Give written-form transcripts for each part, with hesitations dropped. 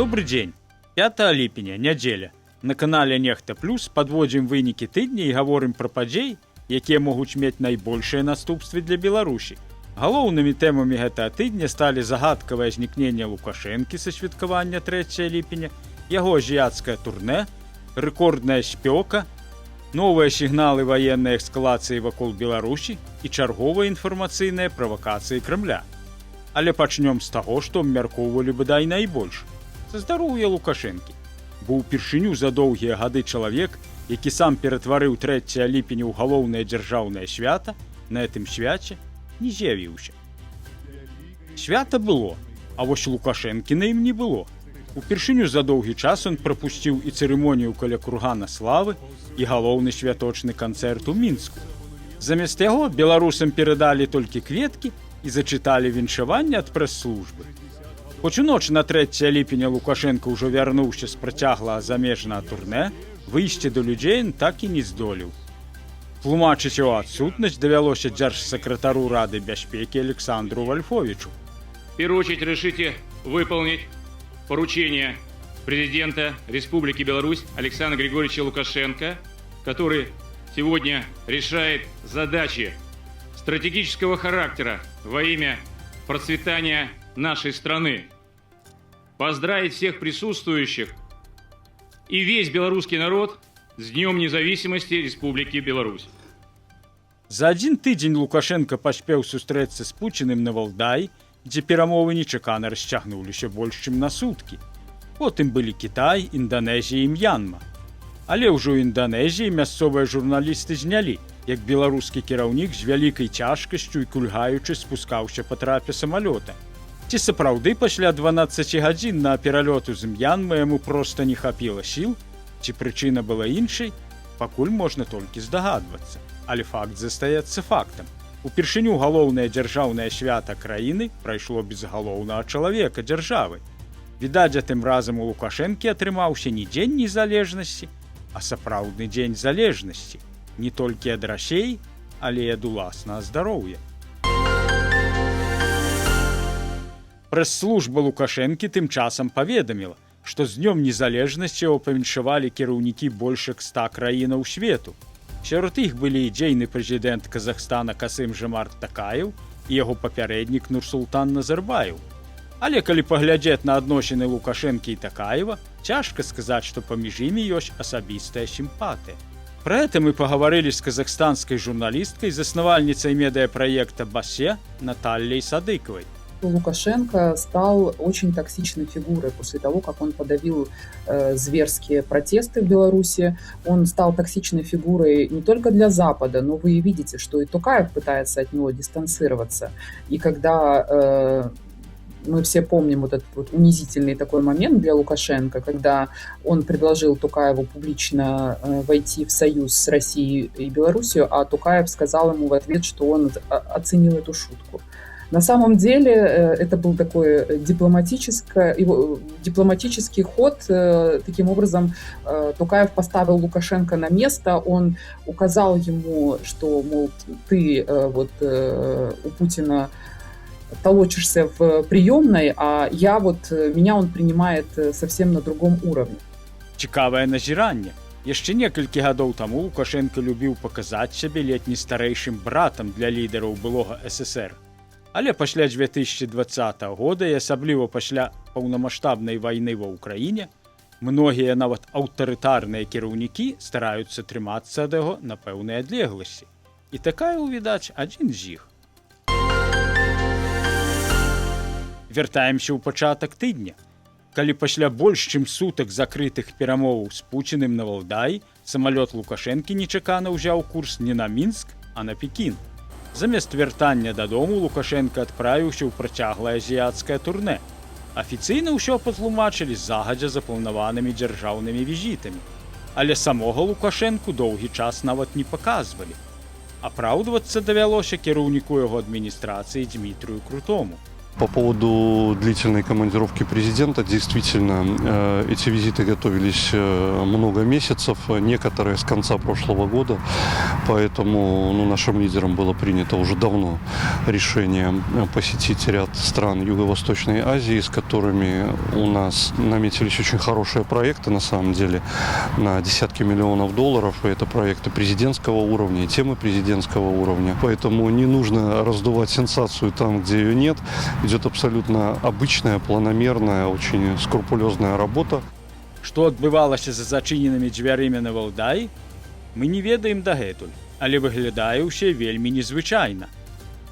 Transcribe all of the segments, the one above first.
Добрый дзень. 5 ліпеня, нядзеля. На канале Нехта Плюс падводзім вынікі тыдня і гаворым пра падзеі, якія могуць мець найбольшыя наступствы для Беларусі. Галоўнымі тэмамі гэтага тыдня сталі загадкавае знікненне Лукашэнкі са святкавання 3 ліпеня, яго азіяцкае турнэ, рэкордная спёка, новыя сігналы ваеннай эскалацыі вакол Беларусі і чарговыя інфармацыйныя правакацыі Крэмля. Але пачнём з таго, што абмяркоўвалі бадай найбольш. Са здароўя Лукашэнкі. Бо ўпершыню за доўгія гады чалавек, які сам ператварыў 3 ліпеня ў галоўнае дзяржаўнае свята, на гэтым свяце не з'явіўся. Свята было, а вось Лукашэнкі на ім не было. Упершыню за доўгі час ён прапусціў і цырымонію каля кургана славы, і галоўны святочны канцэрт у Мінску. Замест яго беларусам перадалі толькі кветкі і зачыталі віншаванне ад прэс-службы. Хоць у ноч на 3 ліпеня Лукашенко ўжо вярнуўся з працяглага замежнага турнэ, выйсці до людзей ён так і не здолеў. Тлумачыць яго адсутнасць давялося дзяржсакратару Рады бяспекі Александру Вольфовичу. В первую очередь решите выполнить поручение президента Республики Беларусь Александра Григорьевича Лукашенко, который сегодня решает задачи стратегического характера во имя процветания нашей страны. Поздравить всех присутствующих и весь белорусский народ с Днем независимости Республики Беларусь. За адзін тыдзень Лукашенко паспеў сустрэцца з Пуціным на Валдаі, дзе перамовы нечакана расцягнуліся больш, чым на суткі. Потым былі Кітай, Інданезія і М'янма. Але ўжо ў Інданезіі мясцовыя журналісты знялі, як беларускі кіраўнік з вялікай цяжкасцю і кульгаючы спускаўся па трапе самалёта. Ці сапраўды пасля 12 гадзін на пералёту з М'янмы яму проста не хапіла сіл, ці прычына была іншай, пакуль можна толькі здагадвацца. Але факт застаецца фактам. Упершыню галоўнае дзяржаўнае свята краіны прайшло без галоўнага чалавека дзяржавы. Відаць, тым разам у Лукашэнкі атрымаўся не дзень незалежнасці, а сапраўдны дзень залежнасці. Не толькі ад Расеі, але і ад уласнага здароўя. Прэс-служба Лукашэнкі тым часам паведаміла, што з Днём незалежнасці яго павіншавалі кіраўнікі больш як 100 краінаў свету. Сярод іх былі і дзейны прэзідэнт Казахстана Касым-Жомарт Такаеў і яго папярэднік Нурсултан Назарбаеў. Але калі паглядзець на адносіны Лукашэнкі і Такаева, цяжка сказаць, што паміж імі ёсць асабістая сімпатыя. Пра гэта мы пагаварылі з казахстанскай журналісткай, заснавальніцай медыапраекта «Басе» Натальей Садыкавай. Лукашенко стал очень токсичной фигурой после того, как он подавил зверские протесты в Беларуси. Он стал токсичной фигурой не только для Запада, но вы видите, что и Токаев пытается от него дистанцироваться. И когда мы все помним вот этот вот унизительный такой момент для Лукашенко, когда он предложил Токаеву публично войти в союз с Россией и Беларусью, а Токаев сказал ему в ответ, что он оценил эту шутку. На самом деле это был такой дипломатический ход. Таким образом, Токаев поставил Лукашенко на место, он указал ему, что, мол, ты вот у Путина толочишься в приемной, а меня он принимает совсем на другом уровне. Цікавае назіранне. Яшчэ некалькі гадоў таму Лукашенко любіў паказаць сябе ледзь не старэйшым братам для лідараў былога СССР. Але пасля 2020 года і асабліва пасля паўнамаштабнай вайны ва ўкраіне многія нават аўтарытарныя кіраўнікі стараюцца трымацца ад яго на пэўнай адлегласці. І такая, відаць, адзін з іх. Вяртаемся ў пачатак тыдня. Калі пасля больш чым сутак закрытых перамоваў з Пуціным на Валдаі, самалёт Лукашэнкі нечакана ўзяў курс не на Мінск, а на Пекін. Замест вяртання дадому Лукашенко адправіўся ў працяглае азіяцкае турнэ. Афіцыйна ўсё патлумачылі загадзя запланаванымі дзяржаўнымі візітамі. Але самога Лукашэнку доўгі час нават не паказвалі. Апраўдвацца давялося кіраўніку яго адміністрацыі Дмітрыю Крутому. По поводу длительной командировки президента, действительно, эти визиты готовились много месяцев, некоторые с конца прошлого года, поэтому нашим лидерам было принято уже давно решение посетить ряд стран Юго-Восточной Азии, с которыми у нас наметились очень хорошие проекты, на самом деле, на десятки миллионов долларов, и это проекты президентского уровня и темы президентского уровня, поэтому не нужно раздувать сенсацию там, где ее нет. Идет абсолютно обычная, планомерная, очень скрупулезная работа. Што адбывалася за зачыненымі дзвярымі на Валдаі, мы не ведаем дагэтуль, але выглядае ўсё вельмі незвычайна.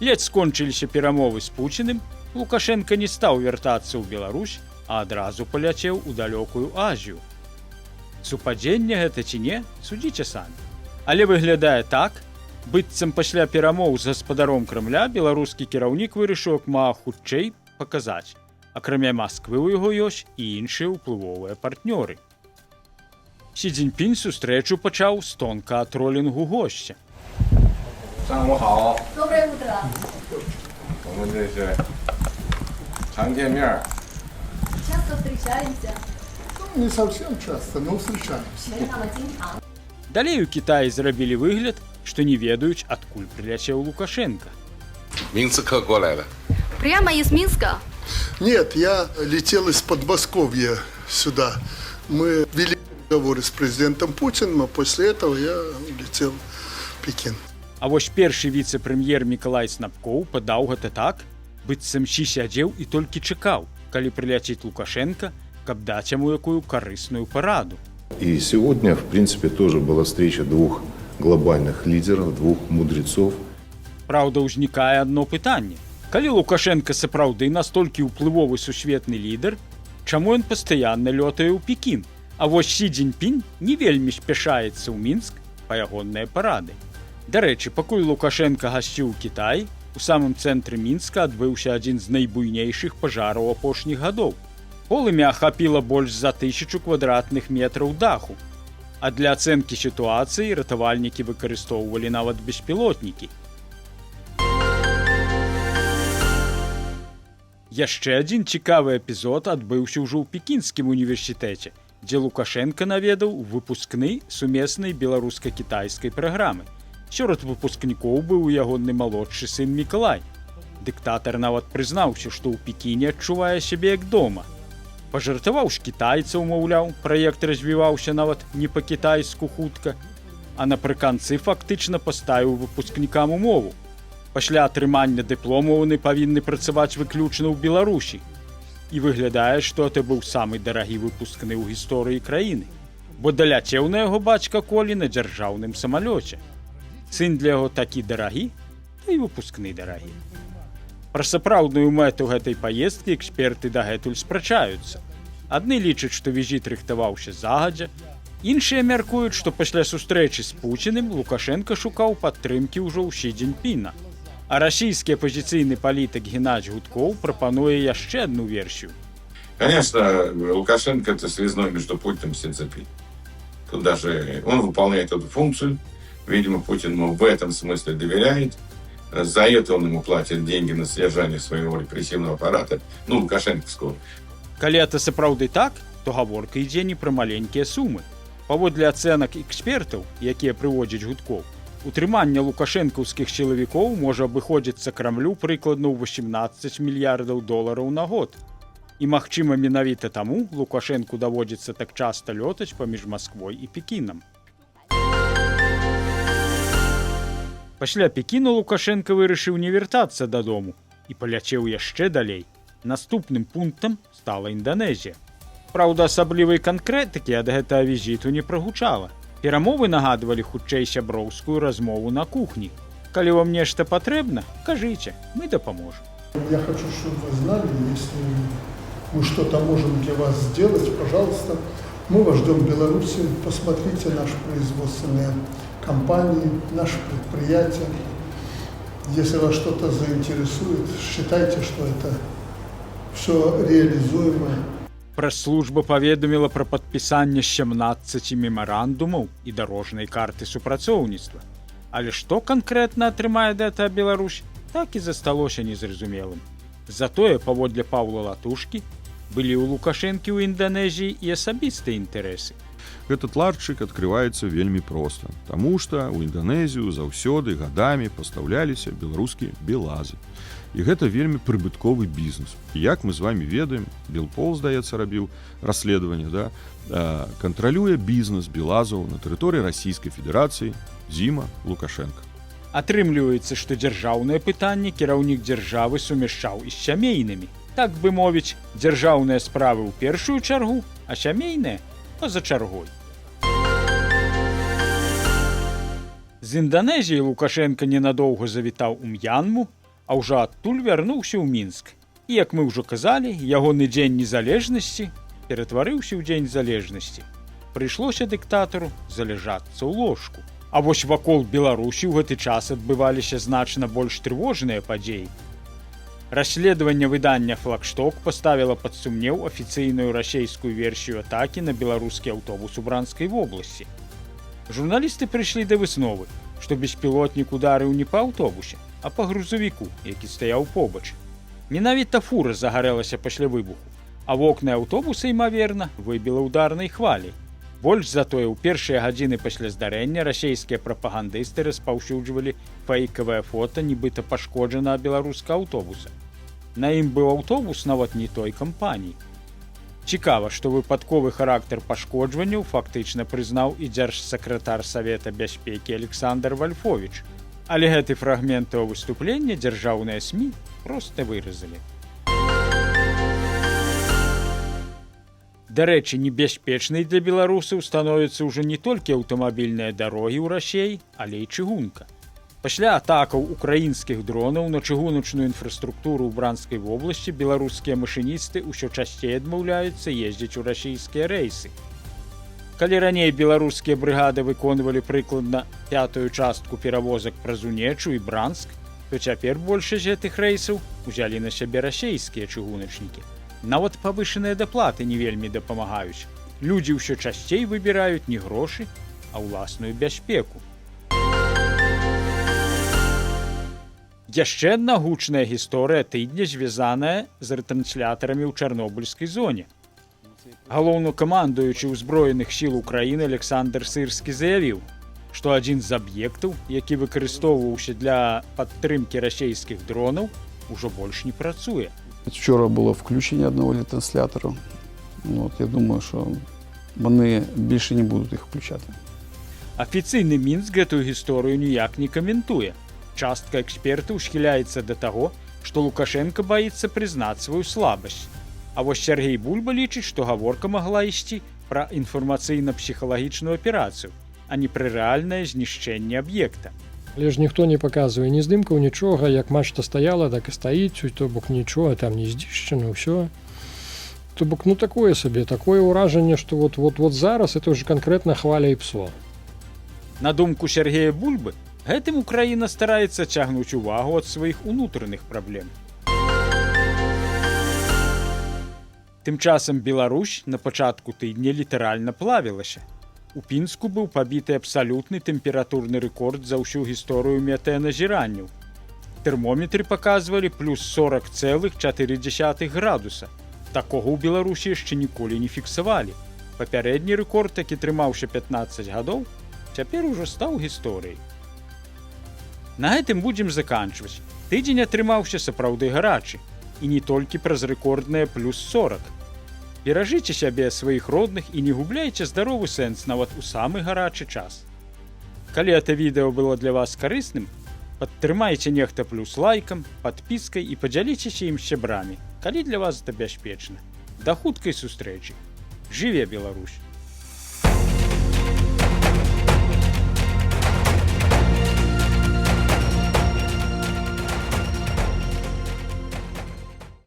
Ледзь скончыліся перамовы з Пуціным, Лукашенка не стаў вяртацца ў Беларусь, а адразу паляцеў у далёкую Азію. Супадзенне гэта ці не, судзіце самі. Але выглядае так, быццам пасля перамоў з гаспадаром Крамля беларускі кіраўнік вырашыў як мага хутчэй паказаць. Акрамя Масквы ў яго ёсць і іншыя ўплывовыя партнёры. Сі Цзіньпін сустрэчу пачаў з тонка тролінгу госця. 上午好， Доброе утро. 我们这是常见面儿， Часто встречаемся. Не совсем часто, но встречаемся. 没那么经常。 Далей у Кітаі зрабілі выгляд, што не ведаюць, адкуль прыляцеў Лукашенка. 明斯克过来的。 Прямо из Минска. Нет, я летел из Подмосковья сюда. Мы вели переговоры с президентом Путиным, а после этого я летел в Пекин. А вось першы віцэ-прэм'ер Мікалай Снапкоў падаў гэта так, быццам Сі сядзеў і толькі чакаў, калі прыляціць Лукашенка, каб даць яму якую карысную параду. И сегодня, в принципе, тоже была встреча двух глобальных лидеров, двух мудрецов. Праўда, ўзнікае адно пытанне. Калі Лукашенка сапраўды настолькі ўплывовы сусветны лідар, чаму ён пастаянна лётае ў Пекін? А вось Сі Цзіньпін не вельмі спяшаецца ў Мінск па ягоныя парады. Дарэчы, пакуль Лукашенка гасціў у Кітаі, у самым цэнтры Мінска адбыўся адзін з найбуйнейшых пажараў апошніх гадоў. Полымя ахапіла больш за 1000 квадратных метраў даху. А для ацэнкі сітуацыі ратавальнікі выкарыстоўвалі нават беспілотнікі. Яшчэ адзін цікавы эпізод адбыўся ўжо ў Пекінскім універсітэце, дзе Лукашенка наведаў выпускны сумеснай беларуска-кітайскай праграмы. Сярод выпускнікоў быў ягоны малодшы сын Мікалай. Дыктатар нават прызнаўся, што ў Пекіне адчувае сябе як дома. Пажартаваў з кітайцаў, маўляў, праект развіваўся нават не па-кітайску хутка, а напрыканцы фактычна паставіў выпускнікам умову. Пасля атрымання дыплому яны павінны працаваць выключна ў Беларусі. І выглядае, што гэта быў самы дарагі выпускны ў гісторыі краіны, бо даляцеў на яго бацька Колі на дзяржаўным самалёце. Сын для яго такі дарагі, та і выпускны дарагі. Пра сапраўдную мэту гэтай паездкі эксперты дагэтуль спрачаюцца. Адны лічаць, што візіт рыхтаваўся загадзя, іншыя мяркуюць, што пасля сустрэчы з Пуціным Лукашенка шукаў падтрымкі ўжо ў Сі Цзіньпіна. А расійскі апозіцыйны палітык Геннадзь Гудкоў прапануе яшчэ адну версію. Конечно, Лукашенко это связной между Путиным и Си Цзиньпином. Тут даже он выполняет эту функцию. Видимо, Путин ему в этом смысле доверяет. За это он ему платит деньги на содержание своего репрессивного аппарата, лукашенковского. Калі это сапраўды так, то гаворка ідзе не пра маленькія сумы. Паводле ацэнак экспертаў, якія прыводзяць Гудкоў, утрыманне лукашэнкаўскіх сілавікоў можа абыходзіцца Крамлю прыкладна ў 18 мільярдаў долараў на год. І, магчыма, менавіта таму Лукашэнку даводзіцца так часта лётаць паміж Масквой і Пекінам. Пасля Пекіну Лукашенка вырашыў не вяртацца дадому і паляцеў яшчэ далей. Наступным пунктам стала Інданезія. Праўда, асаблівай канкрэтыкі ад гэтага візіту не прагучала. Перамовы нагадвалі хутчэй сяброўскую размову на кухні. Калі вам нешта патрэбна, кажыце, мы дапаможам. Я хочу, чтобы вы знали, если мы что-то можем для вас сделать, пожалуйста, мы вас ждем в Беларуси, посмотрите наши производственные компании, наши предприятия. Если вас что-то заинтересует, считайте, что это все реализуемо. Прэс-служба паведаміла пра падпісанне 17 мемарандумаў і дарожнай карты супрацоўніцтва. Але што канкрэтна атрымае гэта Беларусь, так і засталося незразумелым. Затое, паводле Паўла Латушкі, былі ў Лукашэнкі ў Інданезіі і асабістыя інтарэсы. Этот ларчык открываецца вельмі проста, таму што ў Інданезію заўсёды гадамі пастаўляліся беларускія белазы. І гэта вельмі прыбытковы бізнес. І як мы з вами ведаем, Белпол, здаецца, рабіў расследаванне, да, кантралюе бізнес белазаў на тэрыторыі Расійскай Федэрацыі Дзіма Лукашенка. Атрымліваецца, што дзяржаўнае пытанне кіраўнік дзяржавы сумяшчаў і з сямейнымі. Так бы мовіць, дзяржаўныя справы ў першую чаргу, а сямейныя па-за чаргой. З Інданезіі Лукашенка ненадоўга завітаў у М'янму, а ўжо адтуль вярнуўся ў Мінск. І, як мы ўжо казалі, ягоны дзень незалежнасці ператварыўся ў дзень залежнасці. Прыйшлося дыктатару залежацца ў ложку. А вось вакол Беларусі ў гэты час адбываліся значна больш трывожныя падзеі. Расследаванне выдання «Флагшток» паставіла пад сумнеў афіцыйную расейскую версію атакі на беларускі аўтобус у Бранскай вобласці. Журналісты прыйшлі да высновы, што беспілотнік ударыў не па аўтобусе, а па грузавіку, які стаяў побач. Менавіта фура загарэлася пасля выбуху, а вокны аўтобуса, імаверна, выбіла ударнай хваляй. Больш затое, ў першыя гадзіны пасля здарэння расейскія прапагандысты распаўсюджвалі фэйкавае фота нібыта пашкоджанага беларускага аўтобуса. На ім быў аўтобус нават не той кампаніі. Цікава, што выпадковы характар пашкоджванняў фактычна прызнаў і дзяржсакратар Савета бяспекі Александр Вальфовіч. Але гэты фрагмент выступлення дзяржаўныя СМІ проста выразалі. Дарэчы, небяспечнай для беларусаў становяцца ўжо не толькі аўтамабільныя дарогі ў Расеі, але і чыгунка. Пасля атакаў украінскіх дронаў на чыгуначную інфраструктуру ў Бранскай вобласці беларускія машыністы ўсё часцей адмаўляюцца ездзіць у расійскія рэйсы. Калі раней беларускія брыгады выконвалі прыкладна 5-ю частку перавозак праз Унечу і Бранск, то цяпер большасць гэтых рэйсаў узялі на сябе расейскія чыгуначнікі. Нават павышаныя даплаты не вельмі дапамагаюць. Людзі ўсё часцей выбіраюць не грошы, а ўласную бяспеку. Яшчэ адна гучная гісторыя тыдня звязаная з рэтрансляторамі ў Чарнобыльскай зоне. Галоўнакамандуючы ўзброеных сіл Украіны Александр Сырскі заявіў, што адзін з аб'ектаў, які выкарыстоўваўся для падтрымкі расейскіх дронаў, ужо больш не працуе. Вчора було включення одного ретранслятору. Я думаю, що вони більше не будуть їх включати. Афіцыйны Мінск гэтую гісторыю ніяк не каментуе. Частка экспертаў схіляецца да таго, што Лукашенка баіцца прызнаць сваю слабасць. А вось Сергей Бульба лічыць, што гаворка магла ісці пра інфармацыйна-псіхалагічную аперацыю, а не пра рэальнае знішчэнне аб'екта. Але ж ніхто не паказвае ні здымкаў, нічога, як мачта стаяла, так і стаіць, то бок нічога там не здзішчана, ўсё. То бок, такое сабе, такое ўражанне, што вот зараз это ўжо канкрэтна хваля і псо. На думку Сергея Бульбы, гэтым Украіна стараецца цягнуць увагу ад сваіх унутраных праблем. Тым часам Беларусь на пачатку тыдня літаральна плавілася. У Пінску быў пабіты абсалютны тэмпературны рэкорд за ўсю гісторыю метэаназіранняў. Тэрмометры паказвалі плюс 40,4 градуса. Такога ў Беларусі яшчэ ніколі не фіксавалі. Папярэдні рэкорд, які трымаўся 15 гадоў, цяпер ужо стаў гісторыяй. На гэтым будзем заканчваць. Тыдзень атрымаўся сапраўды гарачы. І не толькі праз рэкордныя плюс 40. Беражыце сябе, сваіх родных і не губляйце здаровы сэнс нават у самы гарачы час. Калі гэта відэо было для вас карысным, падтрымайце нехта плюс лайкам, падпіскай і падзяліцеся ім з сябрамі, калі для вас гэта бяспечна. Да хуткай сустрэчы. Жыве Беларусь!